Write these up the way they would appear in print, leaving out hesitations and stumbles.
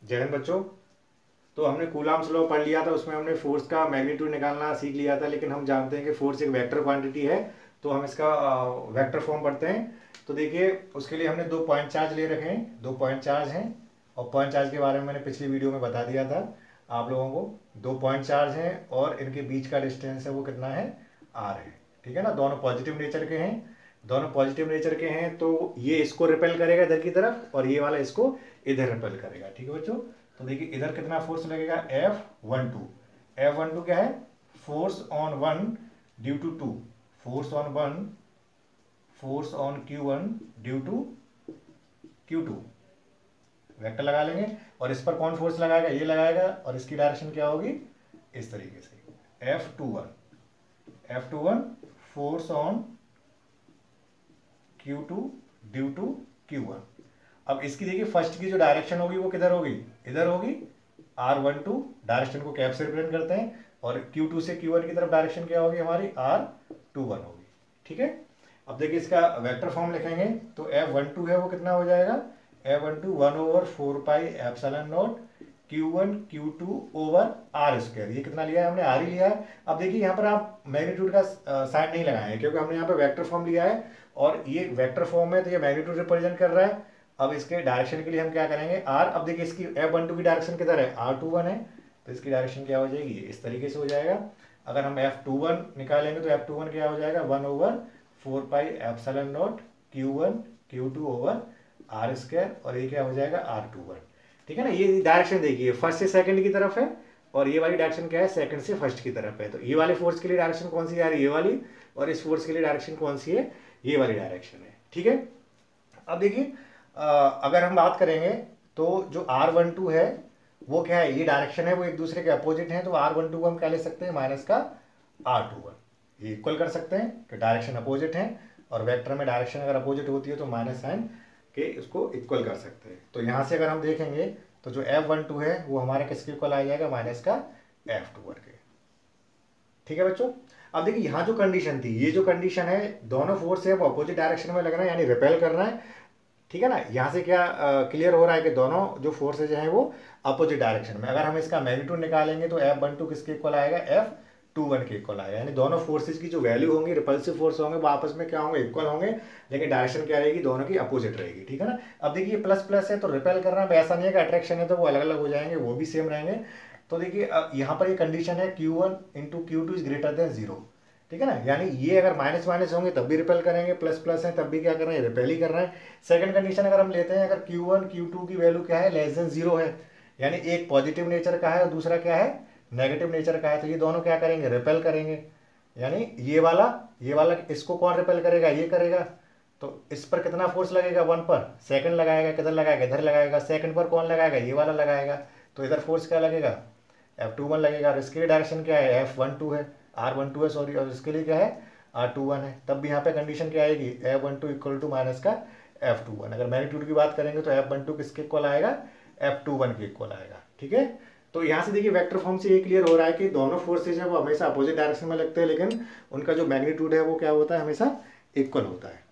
जय हिंद बच्चों। तो हमने कूलाम्स लॉ पढ़ लिया था, उसमें हमने फोर्स का मैग्नीट्यूड निकालना सीख लिया था, लेकिन हम जानते हैं कि फोर्स एक वेक्टर क्वांटिटी है, तो हम इसका वेक्टर फॉर्म पढ़ते हैं। तो देखिए, उसके लिए हमने दो पॉइंट चार्ज ले रखे हैं, दो पॉइंट चार्ज हैं, और पॉइंट चार्ज के बारे में मैंने पिछली वीडियो में बता दिया था आप लोगों को। दो पॉइंट चार्ज हैं और इनके बीच का डिस्टेंस है वो कितना है, आर है। ठीक है ना, दोनों पॉजिटिव नेचर के हैं, दोनों पॉजिटिव नेचर के हैं, तो ये इसको रिपेल करेगा इधर की तरफ और ये वाला इसको इधर रिपेल करेगा। ठीक है बच्चों, तो देखिए इधर कितना फोर्स लगेगा, F12। F12 क्या है, force on one due to two, force on one, force on Q1 due to Q2। Vector लगा लेंगे और इस पर कौन फोर्स लगाएगा, ये लगाएगा, और इसकी डायरेक्शन क्या होगी, इस तरीके से F21 force on Q2 due to Q1। अब इसकी देखिए फर्स्ट की जो डायरेक्शन होगी वो किधर होगी, इधर होगी। R12 डायरेक्शन को कैप से रिप्रेजेंट करते हैं, और Q2 से Q1 की तरफ डायरेक्शन क्या होगी हमारी, R21 होगी। ठीक है, अब देखिए इसका वेक्टर फॉर्म लिखेंगे तो F12 है वो कितना हो जाएगा, F12 1/4 pi epsilon not Q1 Q2 over r square. ये कितना लिया है हमने, आर ही लिया है। अब देखिए यहाँ पर आप मैग्नीट्यूड का साइन नहीं लगाए हैं, क्योंकि हमने यहाँ पे वेक्टर फॉर्म लिया है और ये वेक्टर फॉर्म है, तो ये मैग्नीट्यूड रिप्रेजेंट कर रहा है। अब इसके डायरेक्शन के लिए हम क्या करेंगे, आर, अब देखिए इसकी F12 की डायरेक्शन किधर है, R21 है, तो इसकी डायरेक्शन क्या हो जाएगी, इस तरीके से हो जाएगा। अगर हम F21 निकालेंगे तो F21 क्या हो जाएगा, 1/4 pi epsilon not Q1 Q2 over r square, और ये क्या हो जाएगा, R21। ठीक है ना, ये डायरेक्शन देखिए फर्स्ट से सेकंड की तरफ है, और ये वाली डायरेक्शन क्या है, सेकंड से फर्स्ट की तरफ है। तो ये वाले फोर्स के लिए डायरेक्शन कौन सी आ रही है, ये वाली, और इस फोर्स के लिए डायरेक्शन कौन सी है, ये वाली डायरेक्शन है। ठीक है, अब देखिए अगर हम बात करेंगे तो जो R12 है वो क्या है, ये डायरेक्शन है, वो एक दूसरे के अपोजिट हैं, तो R12 को हम क्या ले सकते हैं, माइनस का R21। ये इक्वल कर सकते हैं कि डायरेक्शन अपोजिट है, और वेक्टर में डायरेक्शन अगर अपोजिट होती है तो माइनस साइन के उसको इक्वल कर सकते हैं। तो यहाँ से अगर हम देखेंगे तो जो F12 है वो हमारे किसके इक्वल आ जाएगा, माइनस का F21 के। ठीक है बच्चों, अब देखिए यहाँ जो कंडीशन थी, ये जो कंडीशन है, दोनों फोर्स है वो अपोजिट डायरेक्शन में लगना है, यानी रिपेल करना है। ठीक है ना, यहाँ से क्या क्लियर हो रहा है कि दोनों जो फोर्सेज हैं वो अपोजिट डायरेक्शन में। अगर हम इसका मैग्नीट्यूड निकालेंगे तो F12 किसके इक्वल आएगा, F21 के इक्वल आएगा, यानी दोनों फोर्सेज की जो वैल्यू होंगी, रिपल्सिव फोर्स होंगे, वो आपस में क्या होंगे, इक्वल होंगे, लेकिन डायरेक्शन क्या रहेगी, दोनों की अपोजिट रहेगी। ठीक है ना, अब देखिए प्लस प्लस है तो रिपेल करना, ऐसा नहीं है कि अट्रैक्शन है तो वो अलग अलग हो जाएंगे, वो भी सेम रहेंगे। तो देखिए यहाँ पर ये कंडीशन है Q1 into Q2 is greater than 0। ठीक है ना, यानी ये अगर माइनस माइनस होंगे तब भी रिपेल करेंगे, प्लस प्लस है तब भी क्या कर रहे हैं, रिपेल ही कर रहे हैं। सेकंड कंडीशन अगर हम लेते हैं, अगर Q1 Q2 की वैल्यू क्या है, लेस देन 0 है, यानी एक पॉजिटिव नेचर का है और दूसरा क्या है, नेगेटिव नेचर का है, तो ये दोनों क्या करेंगे, रिपेल करेंगे। यानी ये वाला इसको कौन रिपेल करेगा, ये करेगा, तो इस पर कितना फोर्स लगेगा, 1 पर, सेकंड लगाएगा, किधर लगाएगा, इधर लगाएगा, सेकंड पर कौन लगाएगा, ये वाला लगाएगा, तो इधर फोर्स क्या लगेगा, F21 लगेगा, और इसके लिए डायरेक्शन क्या है, F12 है, R12 है सॉरी, और इसके लिए क्या है, R21 है। तब भी यहाँ पे कंडीशन क्या आएगी, F12 इक्वल टू माइनस का F21। अगर मैग्नीट्यूड की बात करेंगे तो F12 किसके इक्वल आएगा, F21 के इक्वल आएगा। ठीक है, तो यहाँ से देखिए वेक्टर फॉर्म से ये क्लियर हो रहा है कि दोनों फोर्सेज है वो हमेशा अपोजिट डायरेक्शन में लगते हैं, लेकिन उनका जो मैग्नीट्यूड है वो क्या होता है, हमेशा इक्वल होता है।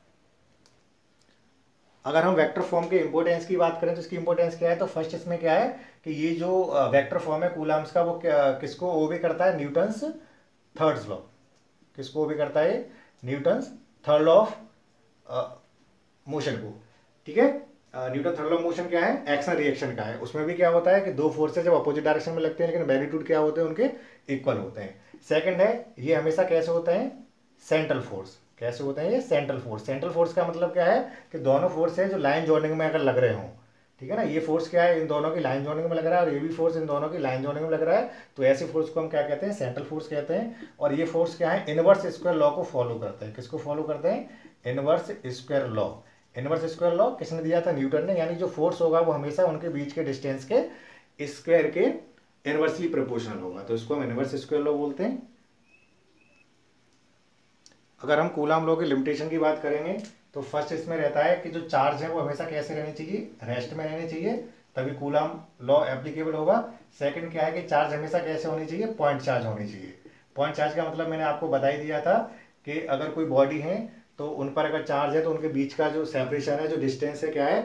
अगर हम वेक्टर फॉर्म के इंपॉर्टेंस की बात करें तो इसकी इंपॉर्टेंस क्या है, तो फर्स्ट इसमें क्या है कि ये जो वेक्टर फॉर्म है कूलाम्स का, वो किसको ओबे करता है, न्यूटन्स थर्ड लॉ। किसको ओबे करता है, Newton's third law of motion को। ठीक है, Newton third law of motion क्या है, एक्शन रिएक्शन का है। उसमें भी क्या होता है कि दो फोर्सेज जब अपोजिट डायरेक्शन में लगते हैं, लेकिन मैग्नीट्यूड क्या होते हैं उनके, इक्वल होते हैं। सेकंड है, ये हमेशा कैसे होते हैं, सेंट्रल फोर्स। कैसे होते हैं ये, सेंट्रल फोर्स। सेंट्रल फोर्स का मतलब क्या है कि दोनों फोर्स है जो लाइन जॉइनिंग में अगर लग रहे हों। ठीक है ना, ये फोर्स क्या है, इन दोनों की लाइन जॉइनिंग में लग रहा है, और ये भी फोर्स इन दोनों की लाइन जॉइनिंग में लग रहा है, तो ऐसे फोर्स को हम क्या कहते हैं, सेंट्रल फोर्स कहते हैं। और ये फोर्स क्या है, इनवर्स स्क्वायर लॉ को फॉलो करते हैं। किसको फॉलो करते हैं, inverse square law. Inverse square law किसने दिया था, न्यूटन ने। यानी जो फोर्स होगा वो हमेशा उनके बीच के डिस्टेंस के स्क्वायर के इनवर्सली प्रोपोर्शनल होगा, तो इसको हम इनवर्स स्क्वायर लॉ बोलते हैं। अगर हम कूलाम लॉ की लिमिटेशन की बात करेंगे तो फर्स्ट इसमें रहता है कि जो चार्ज है वो हमेशा कैसे रहनी चाहिए, रेस्ट में रहनी चाहिए, तभी कूलाम लॉ एप्लीकेबल होगा। सेकंड क्या है कि चार्ज हमेशा कैसे होनी चाहिए, पॉइंट चार्ज होनी चाहिए। पॉइंट चार्ज का मतलब मैंने आपको बता ही दिया था कि अगर कोई बॉडी है तो उन पर अगर चार्ज है तो उनके बीच का जो सेपरेशन है, जो डिस्टेंस है क्या है,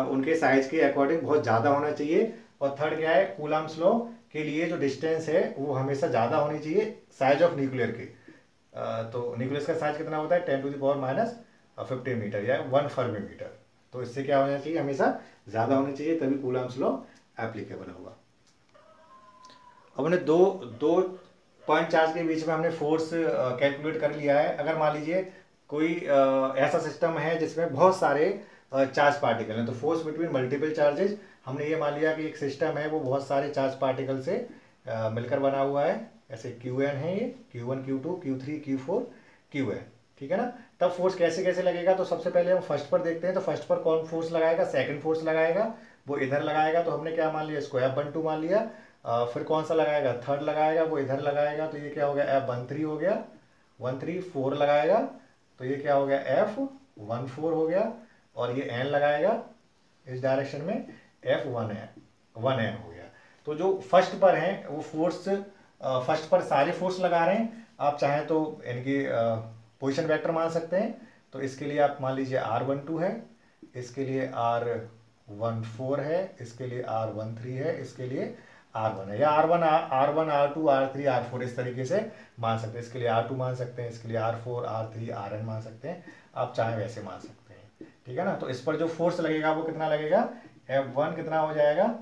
उनके साइज के अकॉर्डिंग बहुत ज़्यादा होना चाहिए, और थर्ड क्या है, कूलम्ब्स लॉ के लिए जो डिस्टेंस है वो हमेशा ज़्यादा होनी चाहिए साइज ऑफ न्यूक्लियर की। तो न्यूक्लियस का साइज कितना होता है 10⁻⁻15 मीटर या 1 फर्मी मीटर। तो इससे क्या होना चाहिए, हमेशा ज़्यादा होनी चाहिए, तभी कूलम्ब्स लॉ एप्लीकेबल होगा। अब हमने दो दो पॉइंट चार्ज के बीच में हमने फोर्स कैलकुलेट कर लिया है। अगर मान लीजिए कोई ऐसा सिस्टम है जिसमें बहुत सारे चार्ज पार्टिकल हैं, तो फोर्स बिटवीन मल्टीपल चार्जेस, हमने ये मान लिया कि एक सिस्टम है वो बहुत सारे चार्ज पार्टिकल से मिलकर बना हुआ है। ऐसे Qn है, ये Q1 Q2 Q3 Q4 Qn, ठीक है ना। तब फोर्स कैसे कैसे लगेगा, तो सबसे पहले हम फर्स्ट पर देखते हैं। तो फर्स्ट पर कौन फोर्स लगाएगा, सेकंड फोर्स लगाएगा, वो इधर लगाएगा, तो हमने क्या मान लिया, इसको F12 मान लिया। फिर कौन सा लगाएगा, थर्ड लगाएगा, वो इधर लगाएगा, तो ये क्या हो गया, F13 हो गया, 1 3 4 लगाएगा, तो ये क्या हो गया, F14 हो गया, और ये N लगाएगा इस डायरेक्शन में, F1N हो गया। तो जो फर्स्ट पर है वो फोर्स, फर्स्ट पर सारे फोर्स लगा रहे हैं। आप चाहें तो इनकी पोजीशन वेक्टर मान सकते हैं। तो इसके लिए आप मान लीजिए R12 है, इसके लिए R14 है, इसके लिए R13 है, इसके लिए R1 है, या R1 R2 R3 R4 इस तरीके से मान सकते हैं। इसके लिए R2 मान सकते हैं, इसके लिए R4 R3 Rn मान सकते हैं, आप चाहें वैसे मान सकते हैं, ठीक है ना। तो इस पर जो फोर्स लगेगा वो कितना लगेगा, F1 कितना हो जाएगा,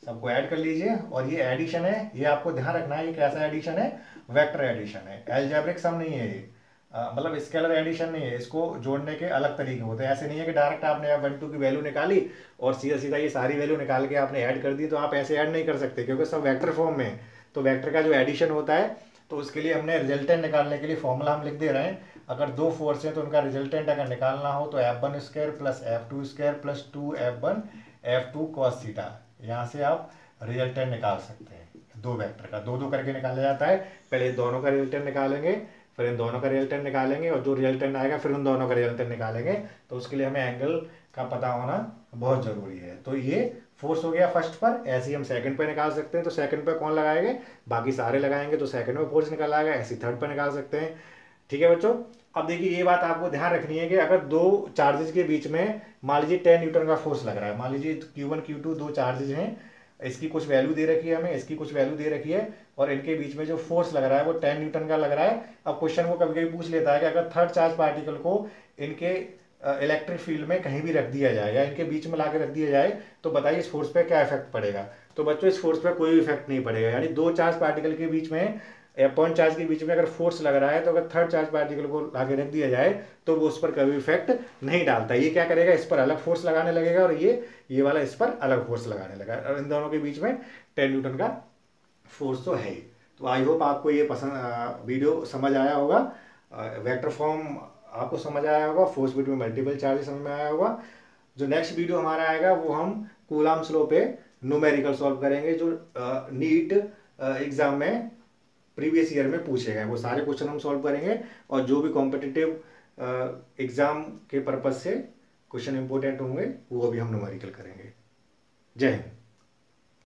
सबको ऐड कर लीजिए। और ये एडिशन है, ये आपको ध्यान रखना है, ये कैसा एडिशन है, वेक्टर एडिशन है, अलजेब्रिक सम नहीं है ये, मतलब स्केलर एडिशन नहीं है। इसको जोड़ने के अलग तरीके होते हैं, ऐसे नहीं है कि डायरेक्ट आपने F12 की वैल्यू निकाली और सीधा सीधा ये सारी वैल्यू निकाल के आपने ऐड कर दी। तो आप ऐसे ऐड नहीं कर सकते क्योंकि सब वेक्टर फॉर्म में है। तो वेक्टर का जो एडिशन होता है, तो उसके लिए हमने रिजल्टेंट निकालने के लिए फॉर्मूला हम लिख दे रहे हैं। अगर दो फोर्स है तो उनका रिजल्टेंट अगर निकालना हो तो F1² plus F2² plus 2F1 F2 cos theta, यहाँ से आप रिजल्टेंट निकाल सकते हैं। दो वेक्टर का दो दो करके निकाला जाता है, पहले दोनों का रिजल्टेंट निकालेंगे, फिर इन दोनों का रिजल्टेंट निकालेंगे, और जो रिजल्टेंट आएगा फिर उन दोनों का रिजल्टेंट निकालेंगे। तो उसके लिए हमें एंगल का पता होना बहुत जरूरी है। तो ये फोर्स हो गया फर्स्ट पर, ऐसे ही हम सेकंड पे निकाल सकते हैं। तो सेकंड पे कौन लगाएंगे, बाकी सारे लगाएंगे, तो सेकंड में फोर्स निकल आएगा, ऐसे थर्ड पे निकाल सकते हैं, ठीक है बच्चों। अब देखिए ये बात आपको ध्यान रखनी है कि अगर दो चार्जेस के बीच में मान लीजिए 10 न्यूटन का फोर्स लग रहा है, मान लीजिए Q1 Q2 दो चार्जेस हैं, इसकी कुछ वैल्यू दे रखी है हमें, इसकी कुछ वैल्यू दे रखी है, और इनके बीच में जो फोर्स लग रहा है वो 10 न्यूटन का लग रहा है। अब क्वेश्चन को कभी कभी पूछ लेता है कि अगर थर्ड चार्ज पार्टिकल को इनके इलेक्ट्रिक फील्ड में कहीं भी रख दिया जाए या इनके बीच में लाकर रख दिया जाए, तो बताइए इस फोर्स पे क्या इफेक्ट पड़ेगा। तो बच्चों इस फोर्स पे कोई भी इफेक्ट नहीं पड़ेगा, यानी दो चार्ज पार्टिकल के बीच में, पॉइंट चार्ज के बीच में अगर फोर्स लग रहा है, तो अगर थर्ड चार्ज पार्टिकल को लाके रख दिया जाए तो वो उस पर कभी इफेक्ट नहीं डालता। ये क्या करेगा, इस पर अलग फोर्स लगाने लगेगा, और ये वाला इस पर अलग फोर्स लगाने लगा, और इन दोनों के बीच में 10 न्यूटन का फोर्स तो है ही। तो आई होप आपको ये पसंद वीडियो समझ आया होगा, वेक्टर फॉर्म आपको समझ आया होगा, फोर्स बिटवीन मल्टीपल चार्जेस समझ में आया होगा। जो नेक्स्ट वीडियो हमारा आएगा वो हम कूलम्ब्स लॉ पे न्यूमेरिकल सॉल्व करेंगे, जो नीट एग्जाम में प्रीवियस ईयर में पूछे गए वो सारे क्वेश्चन हम सॉल्व करेंगे, और जो भी कॉम्पिटिटिव एग्जाम के पर्पज से क्वेश्चन इंपॉर्टेंट होंगे वो भी हम न्यूमेरिकल करेंगे। जय हिंद।